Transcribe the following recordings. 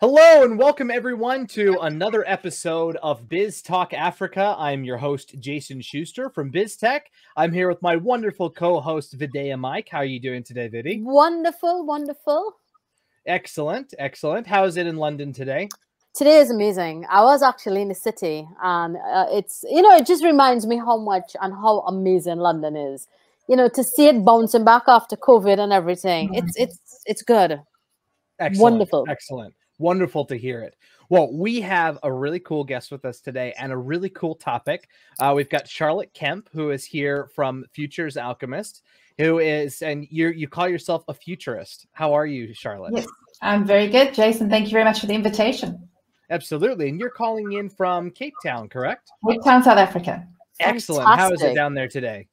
Hello and welcome everyone to another episode of BizzTalk Africa. I'm your host, Jason Schuster from BizzTech. I'm here with my wonderful co-host, Vidya Mike. How are you doing today, Vidi? Wonderful, wonderful. Excellent, excellent. How is it in London today? Today is amazing. I was actually in the city, and it just reminds me how much and how amazing London is. To see it bouncing back after COVID and everything. It's good. Excellent, wonderful. Excellent. Wonderful to hear it. Well, we have a really cool guest with us today and a really cool topic. We've got Charlotte Kemp, who is here from Futures Alchemist, who is, and you call yourself a futurist. How are you, Charlotte? Yes, I'm very good, Jason. Thank you very much for the invitation. Absolutely. And you're calling in from Cape Town, correct? Cape Town, South Africa. Excellent. Fantastic. How is it down there today?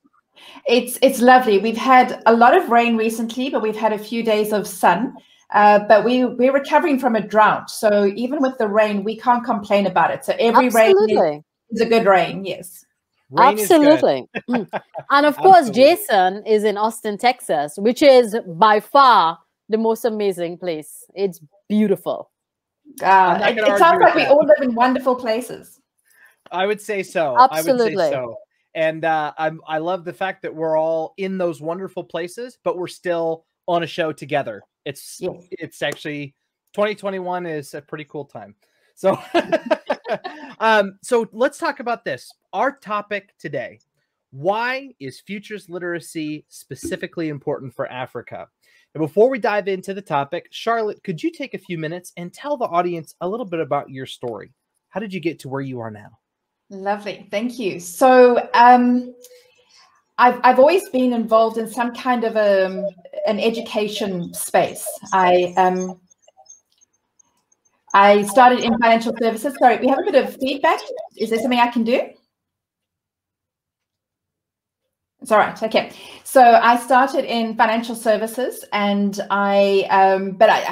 It's lovely. We've had a lot of rain recently, but we've had a few days of sun. But we're recovering from a drought. So even with the rain, we can't complain about it. So every rain is a good rain. Yes. Rain Absolutely. And of course, Jason is in Austin, Texas, which is by far the most amazing place. It's beautiful. It sounds like we all live in wonderful places. I would say so. Absolutely. I would say so. And I love the fact that we're all in those wonderful places, but we're still on a show together. It's actually 2021 is a pretty cool time. So, so let's talk about this. Our topic today: why is futures literacy specifically important for Africa? And before we dive into the topic, Charlotte, could you take a few minutes and tell the audience a little bit about your story? How did you get to where you are now? Lovely, thank you. So, I've always been involved in some kind of an education space. I started in financial services. Sorry, we have a bit of feedback. Is there something I can do? It's all right. Okay. So I started in financial services, and I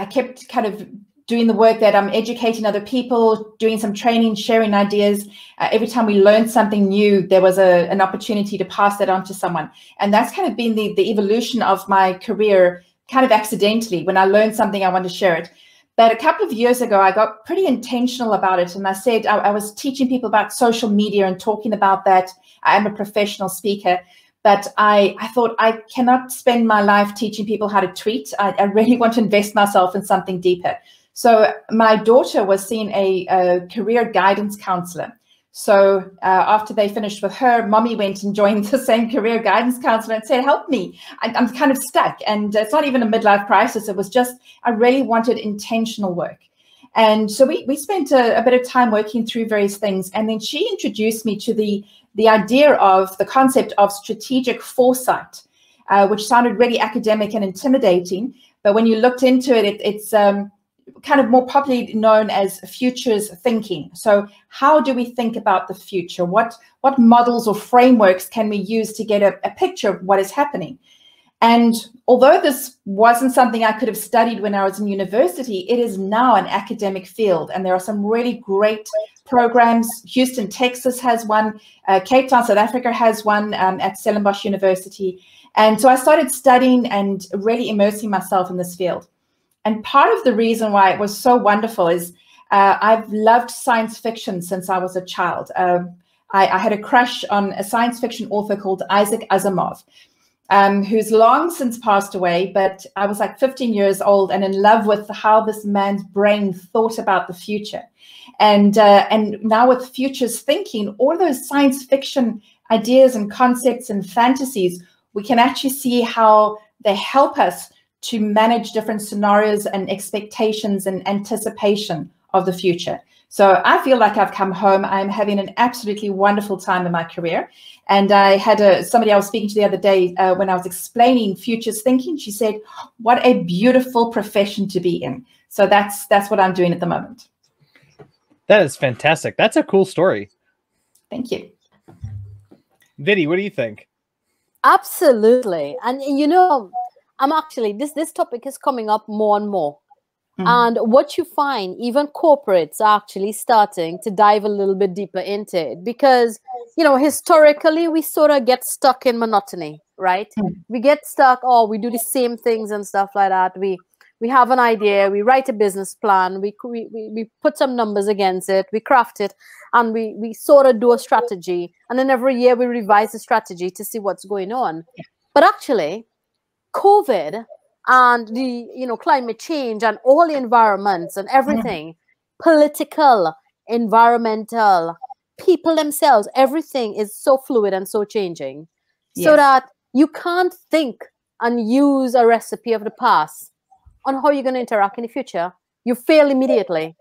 kept kind of doing the work that I'm educating other people, doing some training, sharing ideas. Every time we learned something new, there was an opportunity to pass that on to someone. And that's kind of been the evolution of my career, kind of accidentally. When I learned something, I wanted to share it. But a couple of years ago, I got pretty intentional about it. And I said, I was teaching people about social media and talking about that. I am a professional speaker. But I thought I cannot spend my life teaching people how to tweet. I really want to invest myself in something deeper. So my daughter was seeing a career guidance counselor. So after they finished with her, mommy went and joined the same career guidance counselor and said, help me. I'm kind of stuck. And it's not even a midlife crisis. It was just, I really wanted intentional work. And so we spent a bit of time working through various things. And then she introduced me to the idea of the concept of strategic foresight, which sounded really academic and intimidating. But when you looked into it, it's kind of more popularly known as futures thinking. So how do we think about the future? What models or frameworks can we use to get a picture of what is happening? And although this wasn't something I could have studied when I was in university, it is now an academic field. And there are some really great programs. Houston, Texas has one. Cape Town, South Africa has one at Stellenbosch University. And so I started studying and really immersing myself in this field. And part of the reason why it was so wonderful is I've loved science fiction since I was a child. I had a crush on a science fiction author called Isaac Asimov, who's long since passed away, but I was like 15 years old and in love with how this man's brain thought about the future. And now with futures thinking, all those science fiction ideas and concepts and fantasies, we can actually see how they help us to manage different scenarios and expectations and anticipation of the future. So I feel like I've come home. I'm having an absolutely wonderful time in my career. And I had somebody I was speaking to the other day when I was explaining futures thinking. She said, what a beautiful profession to be in. So that's what I'm doing at the moment. That is fantastic. That's a cool story. Thank you. Vidi, what do you think? Absolutely. And I'm actually, this topic is coming up more and more. Mm-hmm. And what you find, even corporates are actually starting to dive a little bit deeper into it because, historically we sort of get stuck in monotony. right? We get stuck, or we do the same things and stuff like that. We have an idea, we write a business plan, we put some numbers against it, we craft it, and we sort of do a strategy, and then every year we revise the strategy to see what's going on. But actually, COVID and the climate change and all the environments and everything, political, environmental, people themselves, everything is so fluid and so changing, so that you can't think and use a recipe of the past on how you're going to interact in the future. You fail immediately.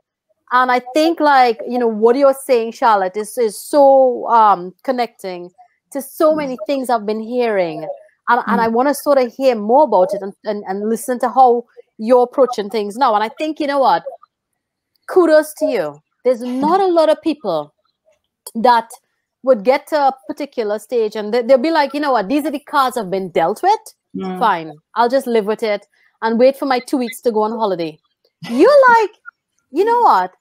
And I think, like, what you're saying, Charlotte, is so connecting to so many things I've been hearing. And I want to sort of hear more about it and listen to how you're approaching things now. And I think, you know what? Kudos to you. There's not a lot of people that would get to a particular stage and they'll be like, you know what? These are the cards I've been dealt with. Fine. I'll just live with it and wait for my 2 weeks to go on holiday. You're like, you know what?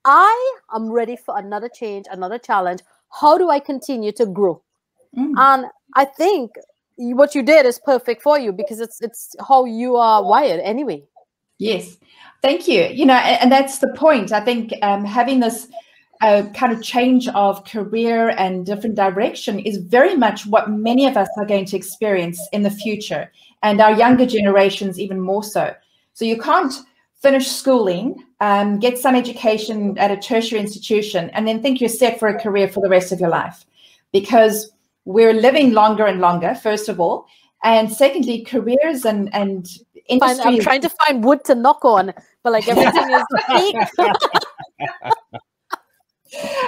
I am ready for another change, another challenge. How do I continue to grow? And I think what you did is perfect for you because it's how you are wired anyway. Yes. Thank you. And that's the point. I think having this kind of change of career and different direction is very much what many of us are going to experience in the future, and our younger generations even more so. So you can't finish schooling, get some education at a tertiary institution, and then think you're set for a career for the rest of your life, because we're living longer and longer, first of all, and secondly, careers and industries. I'm trying to find wood to knock on, but like everything is fake.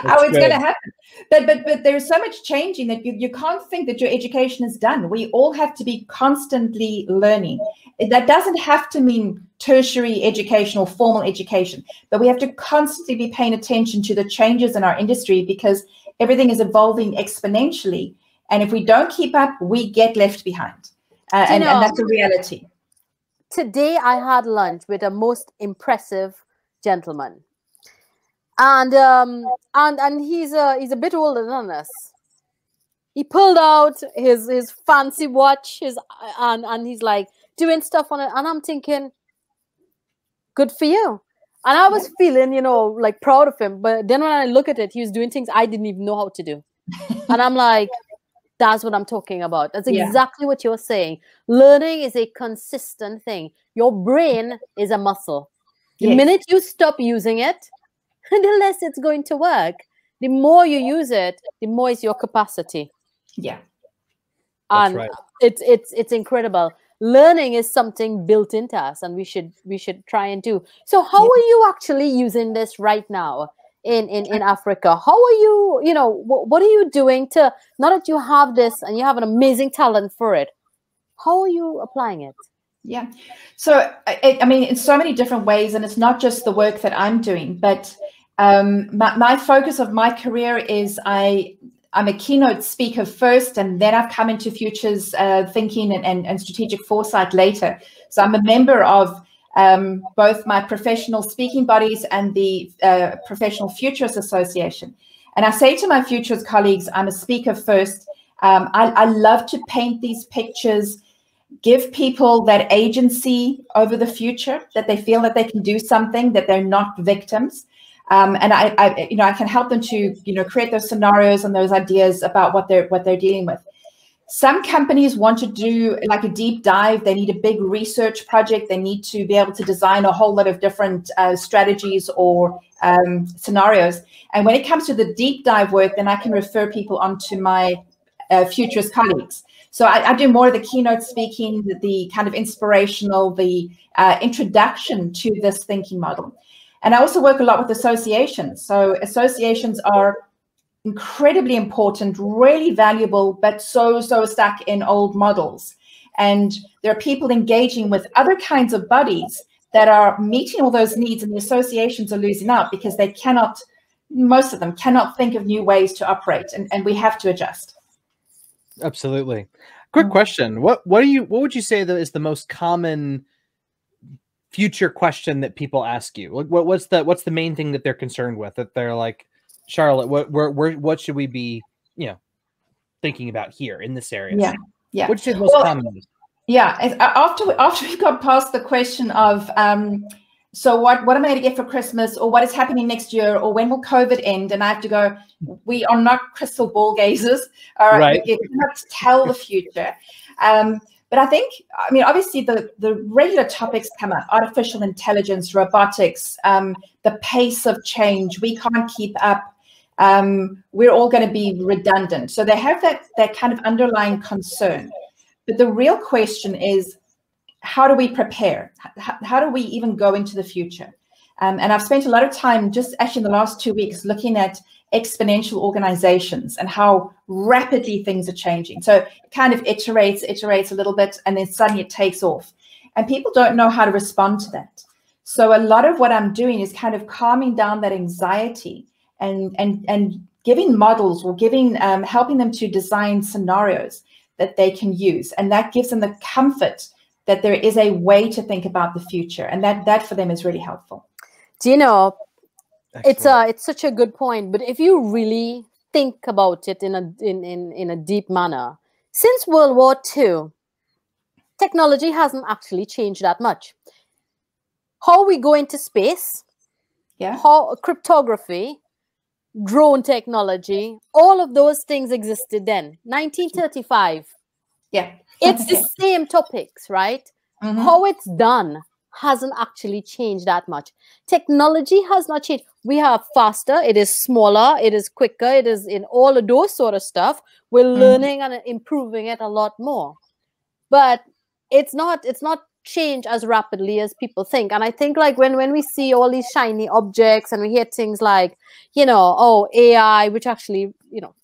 How it's going to happen. But there's so much changing that you can't think that your education is done. We all have to be constantly learning. That doesn't have to mean tertiary education or formal education, but we have to constantly be paying attention to the changes in our industry because everything is evolving exponentially. And if we don't keep up, we get left behind. And that's a reality. Today, I had lunch with a most impressive gentleman. And he's a bit older than us. He pulled out his fancy watch, and he's like doing stuff on it. And I'm thinking, good for you. And I was feeling, like proud of him. But then when I look at it, he was doing things I didn't even know how to do. And I'm like, that's what I'm talking about. That's exactly what you're saying. Learning is a consistent thing. Your brain is a muscle. The minute you stop using it, the less it's going to work. The more you use it, the more is your capacity. Yeah. And right. It's incredible. Learning is something built into us, and we should try and do. So how are you actually using this right now in Africa? How are you, what are you doing to, now that you have this and you have an amazing talent for it, how are you applying it? Yeah. So, I mean, in so many different ways, and it's not just the work that I'm doing, but my focus of my career is I'm a keynote speaker first, and then I've come into futures thinking and strategic foresight later. So I'm a member of both my professional speaking bodies and the Professional Futurists Association. And I say to my futures colleagues, I'm a speaker first. I love to paint these pictures, give people that agency over the future, that they feel that they can do something, that they're not victims. And I can help them to, create those scenarios and those ideas about what they're dealing with. Some companies want to do like a deep dive. They need a big research project. They need to be able to design a whole lot of different strategies or scenarios. And when it comes to the deep dive work, then I can refer people onto my futurist colleagues. So I do more of the keynote speaking, the kind of inspirational, the introduction to this thinking model. And I also work a lot with associations. So associations are incredibly important, really valuable, but so stuck in old models. And there are people engaging with other kinds of bodies that are meeting all those needs, and the associations are losing out because they cannot, most of them cannot think of new ways to operate, and we have to adjust. Absolutely. Quick question. What would you say that is the most common future question that people ask you? What's the main thing that they're concerned with, that they're like, Charlotte, what should we be, thinking about here in this area? Yeah. Yeah. Which is most common? Yeah. After we got past the question of so what am I going to get for Christmas, or what is happening next year, or when will COVID end? And I have to go, we are not crystal ball gazers. All right. We cannot tell the future. But I think, I mean, obviously the regular topics come up: artificial intelligence, robotics, the pace of change. We can't keep up. We're all going to be redundant. So they have that kind of underlying concern. But the real question is, how do we prepare? How do we even go into the future? And I've spent a lot of time just actually in the last 2 weeks looking at exponential organizations and how rapidly things are changing. So it kind of iterates a little bit, and then suddenly it takes off. And people don't know how to respond to that. So a lot of what I'm doing is kind of calming down that anxiety and giving models, or giving helping them to design scenarios that they can use. And that gives them the comfort that there is a way to think about the future, and that for them is really helpful. Do you know, Excellent. it's such a good point. But if you really think about it in a deep manner, since World War II, technology hasn't actually changed that much. How we go into space, how cryptography, drone technology, all of those things existed then. 1935. Yeah. It's the same topics, right? Mm-hmm. How it's done hasn't actually changed that much. Technology has not changed. We are faster, it is smaller, it is quicker, it is in all of those sort of stuff. We're learning and improving it a lot more. But it's not change as rapidly as people think. And I think, like, when we see all these shiny objects and we hear things like, you know, oh, AI, which actually, you know,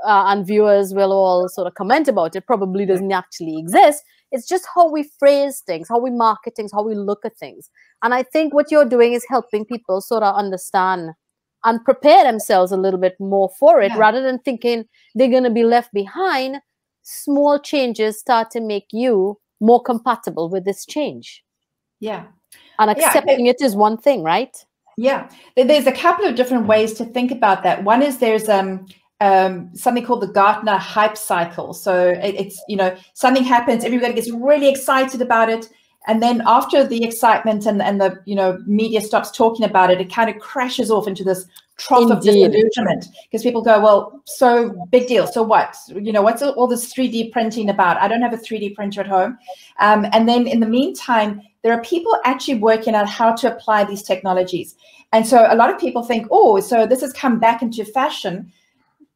and viewers will all sort of comment about it, probably doesn't actually exist. It's just how we phrase things, how we market things, how we look at things. And I think what you're doing is helping people sort of understand and prepare themselves a little bit more for it, rather than thinking they're going to be left behind. Small changes start to make you more compatible with this change. Yeah. And accepting it is one thing, right? Yeah. There's a couple of different ways to think about that. One is there's something called the Gartner hype cycle. So it's, you know, something happens, everybody gets really excited about it. And then after the excitement and the, you know, media stops talking about it, it kind of crashes off into this trough of disillusionment, because people go, well, so big deal. So what? You know, what's all this 3D printing about? I don't have a 3D printer at home. And then in the meantime, there are people actually working out how to apply these technologies. And so a lot of people think, oh, so this has come back into fashion.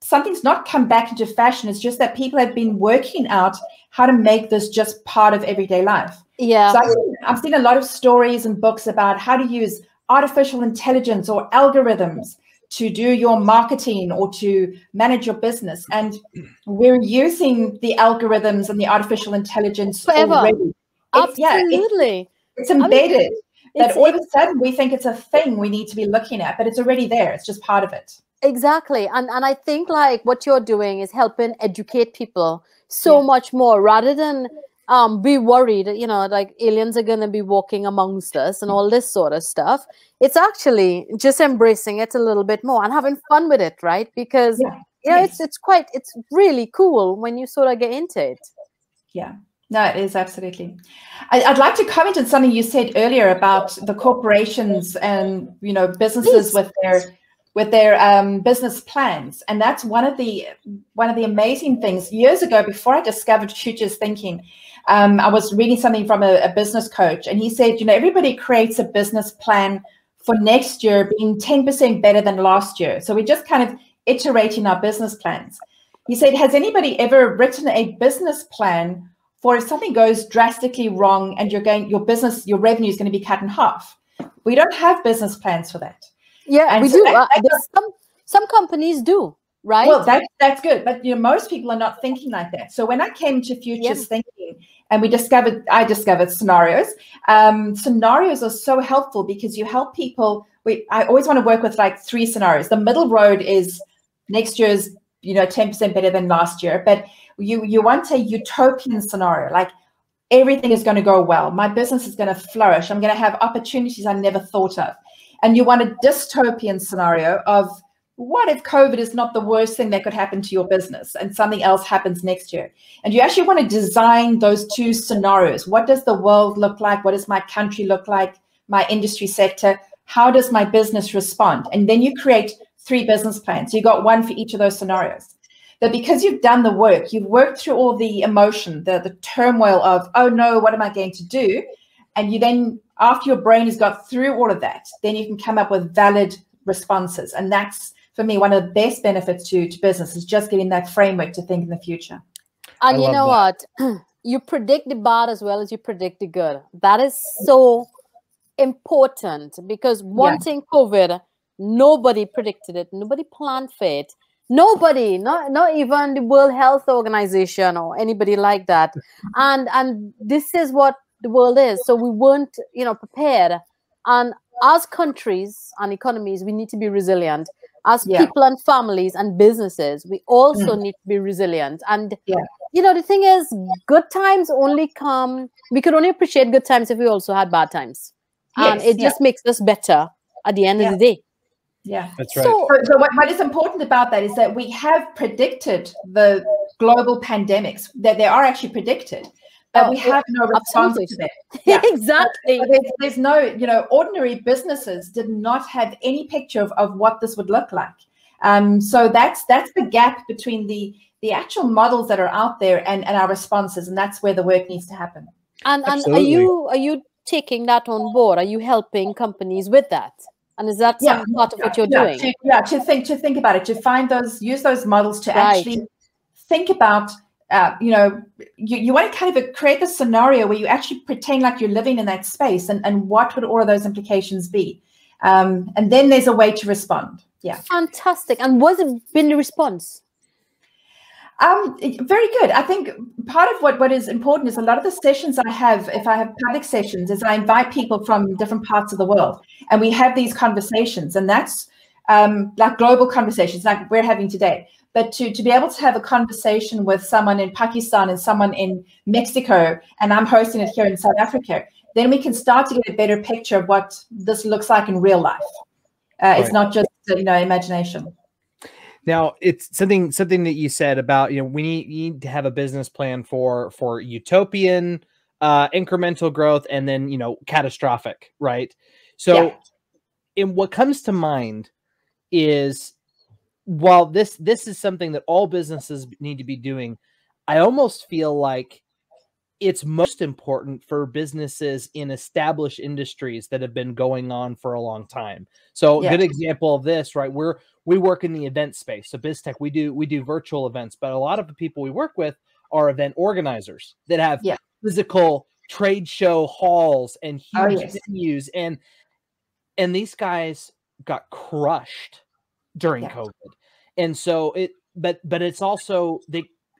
Something's not come back into fashion. It's just that people have been working out how to make this just part of everyday life. Yeah. So I've seen a lot of stories and books about how to use artificial intelligence or algorithms to do your marketing or to manage your business. And we're using the algorithms and the artificial intelligence already. Absolutely. It's embedded. That all of a sudden we think it's a thing we need to be looking at, but it's already there. It's just part of it. Exactly. And I think, like, what you're doing is helping educate people so much more, rather than be worried, you know, like aliens are going to be walking amongst us and all this sort of stuff. It's actually just embracing it a little bit more and having fun with it, right? Because it's really cool when you sort of get into it. Yeah. No, it is, absolutely. I'd like to comment on something you said earlier about the corporations and, you know, businesses with their business plans. And that's one of the amazing things. Years ago, before I discovered futures thinking, I was reading something from a business coach, and he said, you know, everybody creates a business plan for next year being 10% better than last year. So we're just kind of iterating our business plans. He said, has anybody ever written a business plan for if something goes drastically wrong and your revenue is going to be cut in half? We don't have business plans for that. Yeah, and we do. Some companies do, right? Well, that's good, but you know, most people are not thinking like that. So when I came to futures thinking, and I discovered scenarios. Scenarios are so helpful because you help people. I always want to work with like 3 scenarios. The middle road is next year's, you know, 10% better than last year, but you want a utopian scenario, like everything is going to go well. My business is going to flourish. I'm going to have opportunities I never thought of. And you want a dystopian scenario of what if COVID is not the worst thing that could happen to your business and something else happens next year? And you actually want to design those two scenarios. What does the world look like? What does my country look like? My industry sector? How does my business respond? And then you create 3 business plans. You got one for each of those scenarios. But because you've done the work, you've worked through all the emotion, the turmoil of, oh no, what am I going to do? And you then, after your brain has got through all of that, then you can come up with valid responses. And that's, for me, one of the best benefits to business is just getting that framework to think in the future. And you know what? You predict the bad as well as you predict the good. That is so important, because one thing, COVID, nobody predicted it. Nobody planned for it. Nobody, not even the World Health Organization or anybody like that. And this is what the world is. So we weren't, prepared. And as countries and economies, we need to be resilient. As people and families and businesses, we also need to be resilient. And, the thing is, good times only come, we could only appreciate good times if we also had bad times. And it just makes us better at the end of the day. Yeah, that's right. So what is important about that is that we have predicted the global pandemics, that they are actually predicted, but we have no response to them. Yeah. Exactly. There's no, ordinary businesses did not have any picture of what this would look like. So that's the gap between the actual models that are out there and our responses, and that's where the work needs to happen. And are you taking that on board? Are you helping companies with that? And is that some part of what you're doing? To think about it, to find use those models to actually think about, you want to kind of create the scenario where you actually pretend like you're living in that space, and what would all of those implications be? And then there's a way to respond. Yeah. Fantastic. And what's been the response? Very good. I think part of what is important is a lot of the sessions I have, if I have public sessions, is I invite people from different parts of the world, and we have these conversations, and that's like global conversations like we're having today. But to be able to have a conversation with someone in Pakistan and someone in Mexico, and I'm hosting it here in South Africa, then we can start to get a better picture of what this looks like in real life. It's not just imagination. Now, it's something that you said about, we need to have a business plan for utopian, incremental growth, and then, catastrophic, right? So in what comes to mind is, while this is something that all businesses need to be doing, I almost feel like it's most important for businesses in established industries that have been going on for a long time. So a good example of this, right? We work in the event space. So BizzTalk, we do virtual events, but a lot of the people we work with are event organizers that have physical trade show halls and huge venues, and these guys got crushed during COVID. And so but it's also,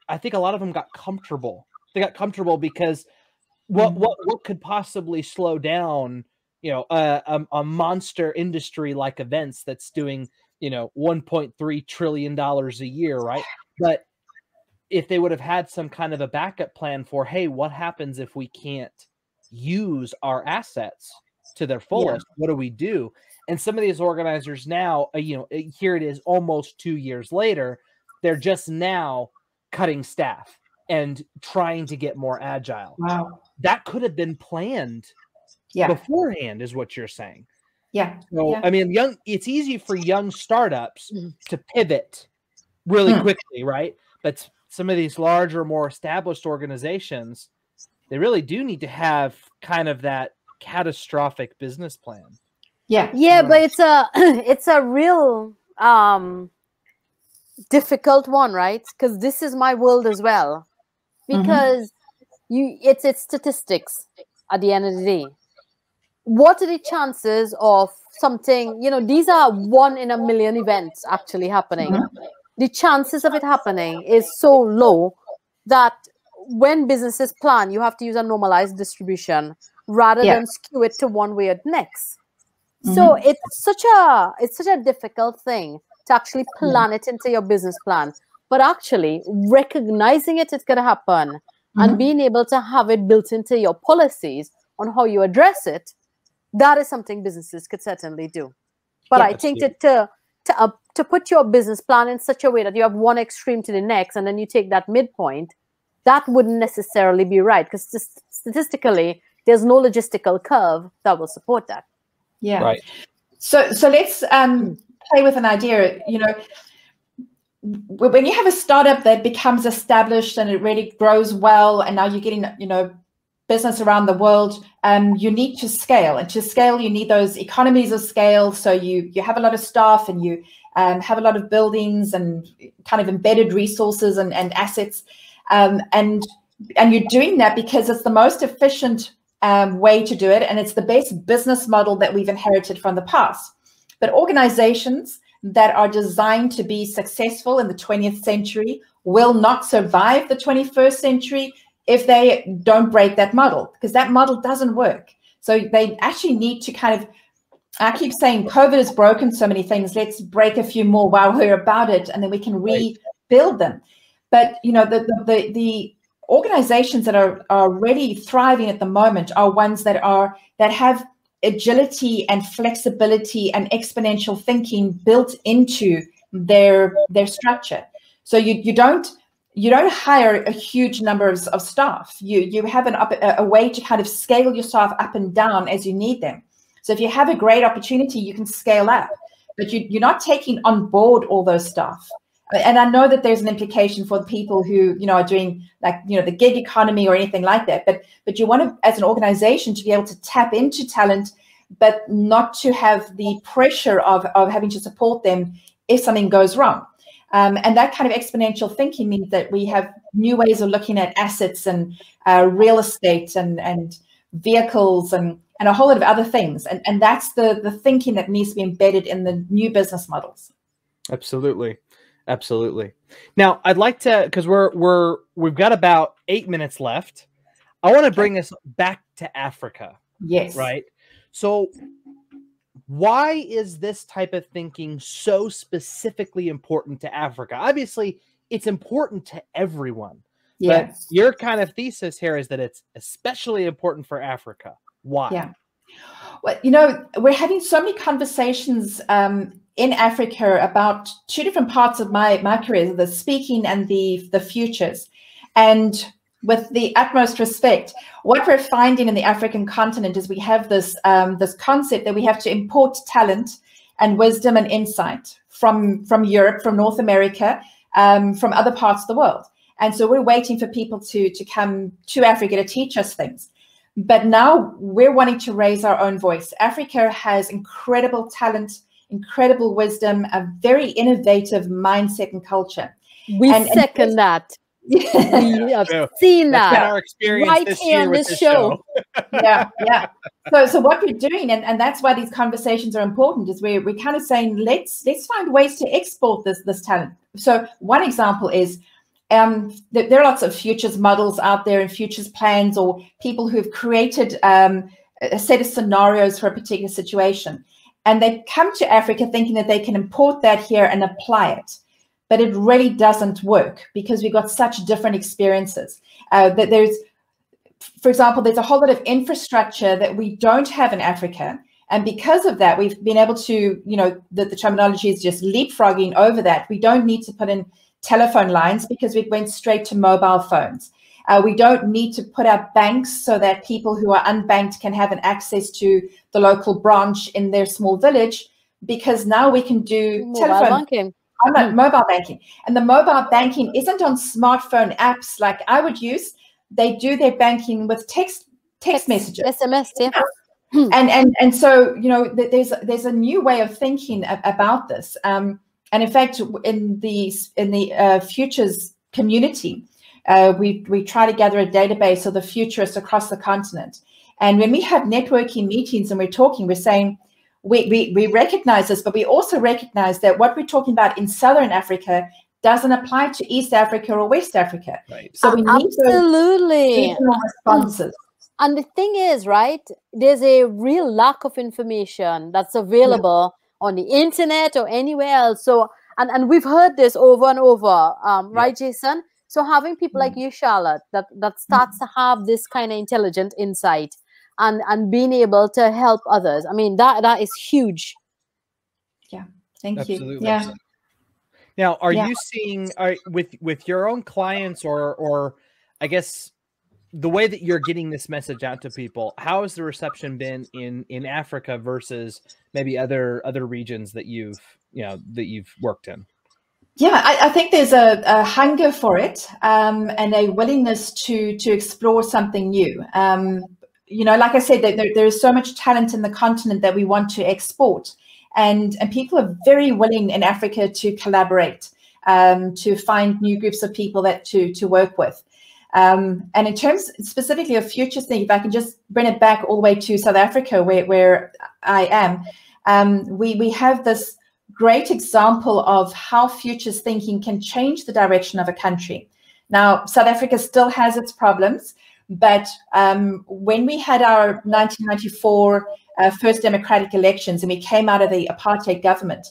I think a lot of them got comfortable. They got comfortable because what could possibly slow down, a monster industry like events that's doing, $1.3 trillion a year, right? But if they would have had some kind of a backup plan for, hey, what happens if we can't use our assets to their fullest? What do we do? And some of these organizers now, here it is almost 2 years later, they're just now cutting staff and trying to get more agile. Wow. That could have been planned beforehand, is what you're saying. Yeah. So, I mean, it's easy for young startups to pivot really quickly, right? But some of these larger, more established organizations, they really do need to have kind of that catastrophic business plan. Yeah, but it's a real difficult one, right? Because this is my world as well. Because it's statistics at the end of the day. What are the chances of something, these are 1 in a million events actually happening. The chances of it happening is so low that when businesses plan, you have to use a normalized distribution rather than skew it to one way or the next. So it's such a difficult thing to actually plan it into your business plan. But actually recognizing it's going to happen and being able to have it built into your policies on how you address it, that is something businesses could certainly do. But I think that to put your business plan in such a way that you have one extreme to the next, and then you take that midpoint, that wouldn't necessarily be right, because statistically, there's no logistical curve that will support that. Yeah. Right. So let's play with an idea. You know, when you have a startup that becomes established and it really grows well, and now you're getting, you know, business around the world, you need to scale. And to scale, you need those economies of scale. So you have a lot of staff, and you have a lot of buildings and kind of embedded resources and assets. And you're doing that because it's the most efficient way to do it. And it's the best business model that we've inherited from the past. But organizations that are designed to be successful in the 20th century will not survive the 21st century if they don't break that model, because that model doesn't work. So they actually need to kind of, I keep saying COVID has broken so many things. Let's break a few more while we're about it, and then we can rebuild them. But, you know, the organizations that are really thriving at the moment are ones that have agility and flexibility and exponential thinking built into their structure. So you don't hire a huge number of staff. You have a way to kind of scale your staff up and down as you need them. So if you have a great opportunity, you can scale up, but you're not taking on board all those staff. And I know that there's an implication for the people who, you know, are doing, like, you know, the gig economy or anything like that. But you want to, as an organization, to be able to tap into talent, but not to have the pressure of having to support them if something goes wrong. And that kind of exponential thinking means that we have new ways of looking at assets and real estate and vehicles and a whole lot of other things. And that's the thinking that needs to be embedded in the new business models. Absolutely. Absolutely. Now, I'd like to, because we've got about 8 minutes left. I want to bring us back to Africa. Yes. Right. So why is this type of thinking so specifically important to Africa? Obviously, it's important to everyone. Yes. But your kind of thesis here is that it's especially important for Africa. Why? Yeah. Well, you know, we're having so many conversations in Africa about two different parts of my career, the speaking and the futures. And with the utmost respect, what we're finding in the African continent is we have this concept that we have to import talent and wisdom and insight from Europe, from North America, from other parts of the world. And so we're waiting for people to come to Africa to teach us things. But now we're wanting to raise our own voice. Africa has incredible talent, incredible wisdom, a very innovative mindset and culture. We second that. We have seen that. Our experience right this here year on with this show. Yeah. So what we're doing, and that's why these conversations are important, is we're kind of saying let's find ways to export this talent. So one example is there are lots of futures models out there and futures plans, or people who have created a set of scenarios for a particular situation. And they come to Africa thinking that they can import that here and apply it. But it really doesn't work because we've got such different experiences. For example, there's a whole lot of infrastructure that we don't have in Africa. And because of that, we've been able to, you know, the terminology is just leapfrogging over that. We don't need to put in telephone lines because we went straight to mobile phones. We don't need to put out banks so that people who are unbanked can have an access to the local branch in their small village, because now we can do mobile banking. Mobile banking. And the mobile banking isn't on smartphone apps like I would use. They do their banking with text messages. SMS, yeah. And so, you know, there's a new way of thinking about this. And in fact, in the futures community, we try to gather a database of the futurists across the continent. And when we have networking meetings and we're talking, we're saying we recognize this, but we also recognize that what we're talking about in Southern Africa doesn't apply to East Africa or West Africa. Right. So we need absolutely those responses. And the thing is, right, there's a real lack of information that's available on the internet or anywhere else. So, and we've heard this over and over, right, Jason? So having people like you, Charlotte, that starts to have this kind of intelligent insight and being able to help others. I mean, that is huge. Yeah. Thank Absolutely. you. Yeah. Now, are you seeing with your own clients, or I guess the way that you're getting this message out to people, how has the reception been in Africa versus maybe other regions that you've worked in? Yeah, I think there's a hunger for it, and a willingness to explore something new. Like I said, there is so much talent in the continent that we want to export, and people are very willing in Africa to collaborate, to find new groups of people that to work with. And in terms specifically of future thinking, if I can just bring it back all the way to South Africa, where I am, we have this great example of how futures thinking can change the direction of a country. Now, South Africa still has its problems, but when we had our 1994 first democratic elections and we came out of the apartheid government,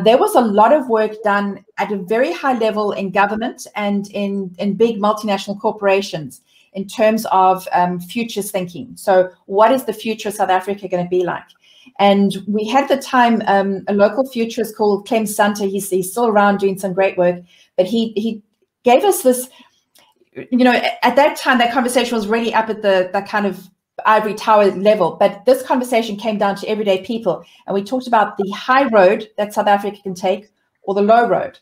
there was a lot of work done at a very high level in government and in big multinational corporations in terms of futures thinking. So what is the future of South Africa going to be like? And we had at the time a local futurist called Kemp. He's still around doing some great work, but he gave us this, at that time, that conversation was really up at the kind of ivory tower level, but this conversation came down to everyday people, and we talked about the high road that South Africa can take or the low road.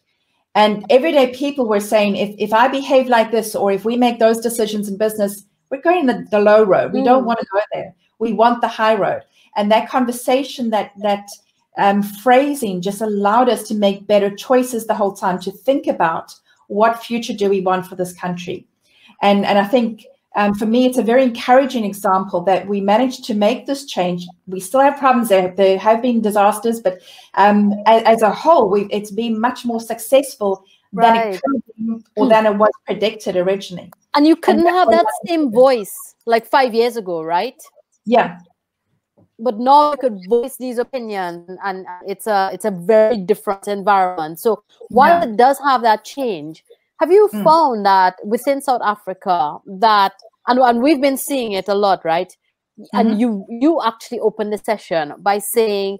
And everyday people were saying, if I behave like this, or if we make those decisions in business, we're going the low road. We don't want to go there. We want the high road. And that conversation, that phrasing just allowed us to make better choices the whole time, to think about what future do we want for this country. And I think for me, it's a very encouraging example that we managed to make this change. We still have problems there. There have been disasters, but as a whole, it's been much more successful than it could be, or than it was predicted originally. And you couldn't have that same voice like 5 years ago, right? Yeah. But now you could voice these opinions, and it's a very different environment. So while it does have that change, have you found that within South Africa that, and we've been seeing it a lot, right? And you actually opened the session by saying,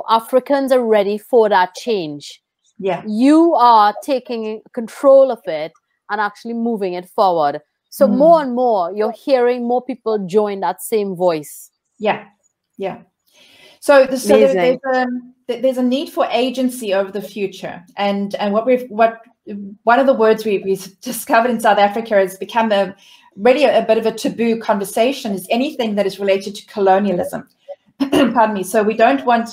Africans are ready for that change. Yeah. You are taking control of it and actually moving it forward. So more and more, you're hearing more people join that same voice. Yeah. So there's a need for agency over the future, and what one of the words we've discovered in South Africa has become really a bit of a taboo conversation, is anything that is related to colonialism. Pardon me. So we don't want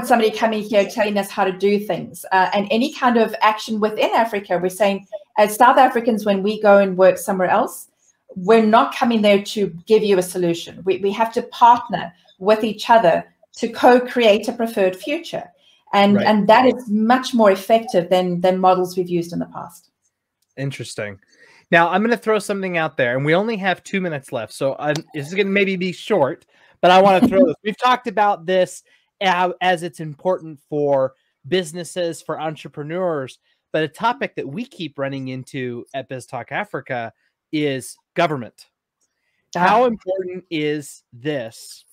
somebody coming here telling us how to do things, and any kind of action within Africa. We're saying, as South Africans, when we go and work somewhere else, we're not coming there to give you a solution. We have to partner with each other to co-create a preferred future. And that is much more effective than models we've used in the past. Interesting. Now, I'm going to throw something out there, and we only have 2 minutes left. So this is going to maybe be short, but I want to throw this. We've talked about this as it's important for businesses, for entrepreneurs, but a topic that we keep running into at BizzTalk Africa is government. How important is this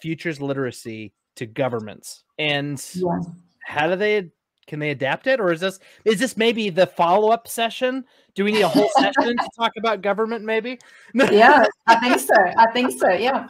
futures literacy to governments, and how do can they adapt it? Or is this maybe the follow-up session? Do we need a whole session to talk about government maybe? Yeah, I think so. Yeah.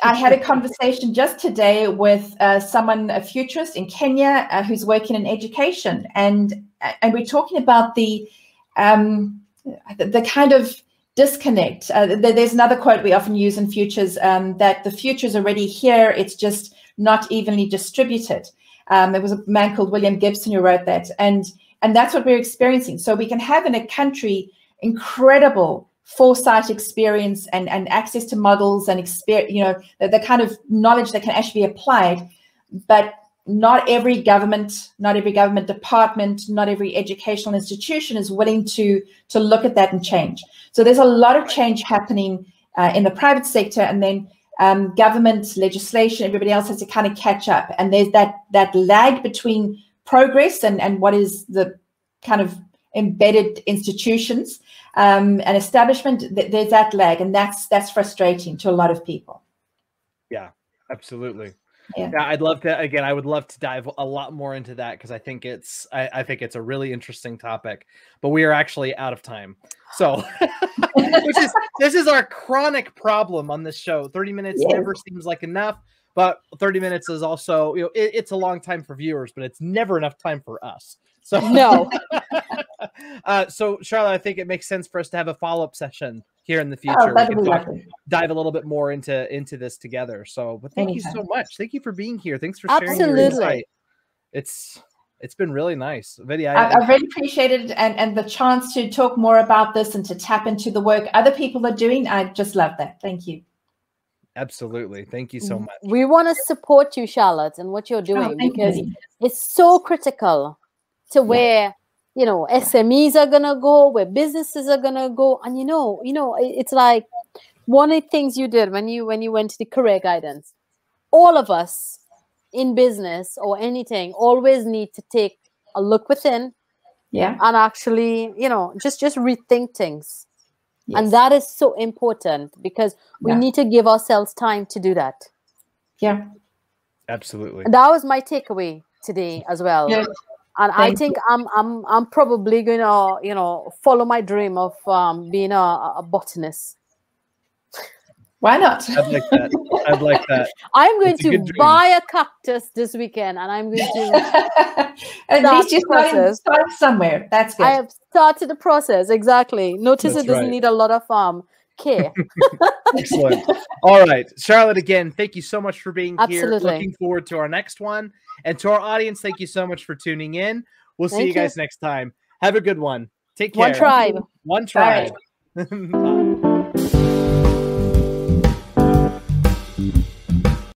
I had a conversation just today with a futurist in Kenya who's working in education, and we're talking about the kind of disconnect. There's another quote we often use in futures, that the future is already here, it's just not evenly distributed. There was a man called William Gibson who wrote that, and that's what we're experiencing. So we can have in a country incredible foresight, experience, and access to models and the kind of knowledge that can actually be applied, but not every government department, not every educational institution is willing to look at that and change. So there's a lot of change happening in the private sector, and then government, legislation, everybody else has to kind of catch up. And there's that lag between progress and what is the kind of embedded institutions and establishment. There's that lag, and that's frustrating to a lot of people. Yeah, absolutely. Yeah. I'd love to. Again, I would love to dive a lot more into that because I think it's a really interesting topic. But we are actually out of time. So this is our chronic problem on this show. 30 minutes never seems like enough, but 30 minutes is also, it's a long time for viewers, but it's never enough time for us. So no. So Charlotte, I think it makes sense for us to have a follow-up session here in the future. We can dive a little bit more into this together. So, but thank you so much. Thank you for being here. Thanks for sharing your insight. It's been really nice. Vidya, I really appreciated it, and the chance to talk more about this and to tap into the work other people are doing. I just love that. Thank you. Absolutely. Thank you so much. We want to support you, Charlotte, and what you're doing because it's so critical to where SMEs are gonna go, where businesses are gonna go, and it's like one of the things you did when you went to the career guidance. All of us in business or anything always need to take a look within, and actually, just rethink things, and that is so important because we need to give ourselves time to do that. Yeah, absolutely. And that was my takeaway today as well. Yeah. And I think I'm probably gonna follow my dream of being a botanist. Why not? I'd like that. I'm going to buy a cactus this weekend, and I'm going to at least you start somewhere. That's good. I have started the process exactly. Notice it doesn't need a lot of care. Excellent. All right, Charlotte. Again, thank you so much for being here. Absolutely. Looking forward to our next one. And to our audience, thank you so much for tuning in. We'll see you guys next time. Have a good one. Take care. One tribe. One tribe. Bye.